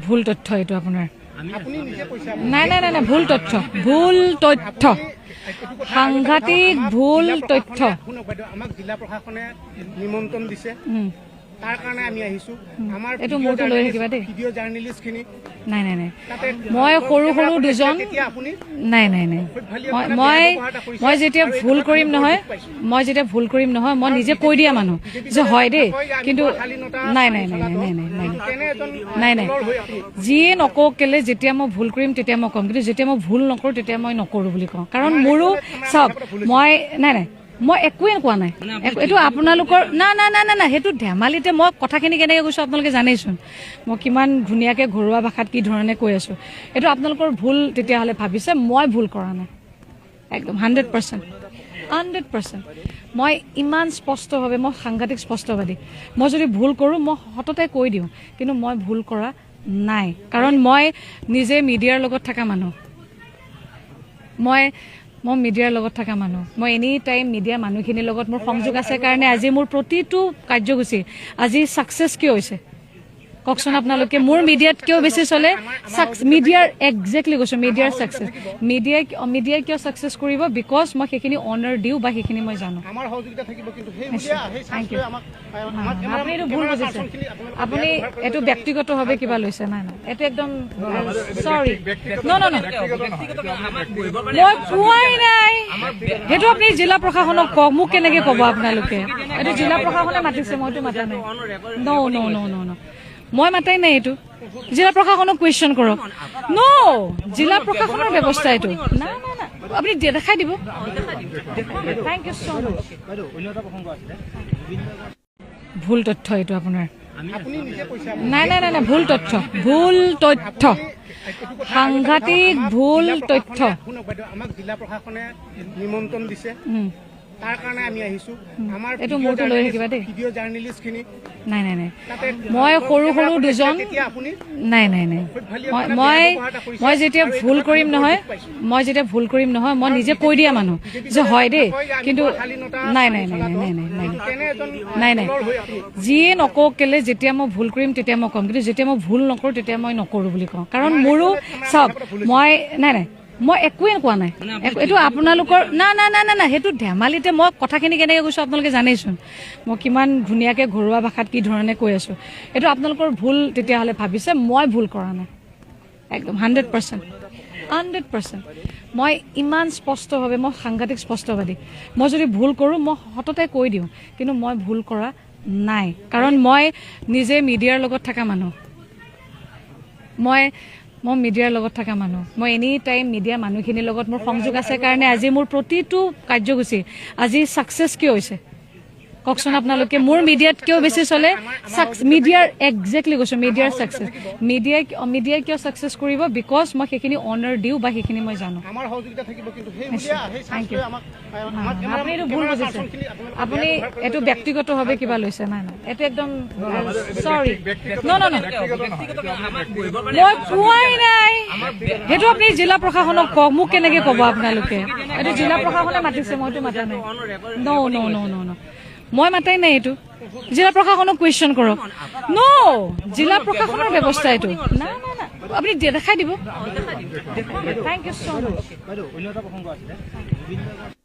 ভুল তথ্য এইটো আপোনাৰ নাই নাই নাই নাই ভুল তথ্য সাংঘাতিক ভুল তথ্য আমাক জিলা প্ৰশাসনে নিমন্ত্ৰণ দিছে তাৰ কাৰণে আমি আহিছো আমাৰ এইটো মোৰটো লৈ থাকিবা দেই ভিডিঅ' জাৰ্নেলিষ্ট খিনি নাই নাই নাই মই সৰু সৰু দুজন নাই নাই নাই মই যেতিয়া ভুল কৰিম নহয় মই নিজে কৈ দিয়া মানুহ যে হয় দেই কিন্তু নাই নাই নাই নাই নাই নাই নাই নাই যিয়ে নকওঁ কেলে যেতিয়া মই ভুল কৰিম তেতিয়া মই ক'ম কিন্তু যেতিয়া মই ভুল নকৰোঁ তেতিয়া মই নকৰোঁ বুলি কওঁ কাৰণ মোৰো চাওক মই নাই নাই মই একোৱে কোৱা নাই এইটো আপোনালোকৰ না না না না না সেইটো ধেমালিতে মই কথাখিনি কেনেকৈ কৈছোঁ আপোনালোকে জানেইচোন মই কিমান ধুনীয়াকৈ ঘৰুৱা ভাষাত কি ধৰণে কৈ আছোঁ এইটো আপোনালোকৰ ভুল তেতিয়াহ'লে ভাবিছে মই ভুল কৰা নাই একদম 100% মই ইমান স্পষ্টভাৱে মই সাংঘাতিক স্পষ্টবাদী মই যদি ভুল কৰোঁ মই সততে কৈ দিওঁ কিন্তু মই ভুল কৰা নাই কাৰণ মই নিজে মিডিয়াৰ লগত থকা মানুহ মই মিডিয়াৰ লগত থকা মানুহ মই এনি টাইম মিডিয়া মানুহখিনিৰ লগত মোৰ সংযোগ আছে কাৰণে আজি মোৰ প্ৰতিটো কাৰ্যসূচী আজি ছাকচেছ কিয় হৈছে কওকচোন আপোনালোকে মোৰ মিডিয়াত কিয় বেছি চলে মিডিয়াৰ একজেক্টলি কৈছোঁ মিডিয়াৰ ছাকচেছ মিডিয়াই কিয় ছাকচেছ কৰিব বিকজ মই সেইখিনি অনাৰ দিওঁ বা সেইখিনি মই জানো আপুনি এইটো ভুল বুজিছে আপুনি এইটো ব্যক্তিগতভাৱে কিবা লৈছে নাই নাই এইটো একদম চৰি ন মই কোৱাই নাই সেইটো আপুনি জিলা প্ৰশাসনক কওক মোক কেনেকৈ ক'ব আপোনালোকে এইটো জিলা প্ৰশাসনে মাতিছে মইতো মাতা নাই ন মই মাতাই নাই এইটো জিলা প্ৰশাসনক কুৱেশ্যন কৰক ন জিলা প্ৰশাসনৰ ব্যৱস্থা এইটো না না না আপুনি দেখাই দিব থেংক ইউ ছ' মাছ ভুল তথ্য এইটো আপোনাৰ নাই নাই নাই নাই ভুল তথ্য সাংঘাতিক ভুল তথ্য আমাক জিলা প্ৰশাসনে নিমন্ত্ৰণ দিছে তাৰ কাৰণে আমি আহিছো আমাৰ এইটো মোৰটো লৈ থাকিবা দেই ভিডিঅ' জাৰ্নেলিষ্ট খিনি নাই নাই নাই মই সৰু সৰু দুজন নাই নাই নাই মই যেতিয়া ভুল কৰিম নহয় মই নিজে কৈ দিয়া মানুহ যে হয় দেই কিন্তু নাই নাই নাই নাই নাই নাই নাই নাই যিয়ে নকওঁ কেলে যেতিয়া মই ভুল কৰিম তেতিয়া মই ক'ম কিন্তু যেতিয়া মই ভুল নকৰোঁ তেতিয়া মই নকৰোঁ বুলি কওঁ কাৰণ মোৰো চাওক মই নাই নাই মই একোৱে কোৱা নাই এইটো আপোনালোকৰ না না না না না সেইটো ধেমালিতে মই কথাখিনি কেনেকৈ কৈছোঁ আপোনালোকে জানেইচোন মই কিমান ধুনীয়াকৈ ঘৰুৱা ভাষাত কি ধৰণে কৈ আছোঁ এইটো আপোনালোকৰ ভুল তেতিয়াহ'লে ভাবিছে মই ভুল কৰা নাই একদম 100% মই ইমান স্পষ্টভাৱে মই সাংঘাতিক স্পষ্টবাদী মই যদি ভুল কৰোঁ মই সততে কৈ দিওঁ কিন্তু মই ভুল কৰা নাই কাৰণ মই নিজে মিডিয়াৰ লগত থকা মানুহ মই মিডিয়াৰ লগত থকা মানুহ মই এনি টাইম মিডিয়া মানুহখিনিৰ লগত মোৰ সংযোগ আছে কাৰণে আজি মোৰ প্ৰতিটো কাৰ্যসূচী আজি ছাকচেছ কিয় হৈছে কওকচোন আপোনালোকে মোৰ মিডিয়াত কিয় বেছি চলে মিডিয়াৰ একজেক্টলি কৈছোঁ মিডিয়াৰ ছাকচেছ মিডিয়াই কিয় ছাকচেছ কৰিব বিকজ মই সেইখিনি অনাৰ দিওঁ বা সেইখিনি মই জানো থেংক ইউ আপুনি এইটো ভুল বুজিছে আপুনি এইটো ব্যক্তিগতভাৱে কিবা লৈছে নাই নাই এইটো একদম চৰি ন মই কোৱাই নাই সেইটো আপুনি জিলা প্ৰশাসনক কওক মোক কেনেকৈ ক'ব আপোনালোকে এইটো জিলা প্ৰশাসনে মাতিছে মইতো মাতা নাই ন মই মাতাই নাই এইটো জিলা প্ৰশাসনক কুৱেশ্যন কৰক ন জিলা প্ৰশাসনৰ ব্যৱস্থা এইটো না না না আপুনি দেখাই দিব থেংক ইউ ছ' মাছ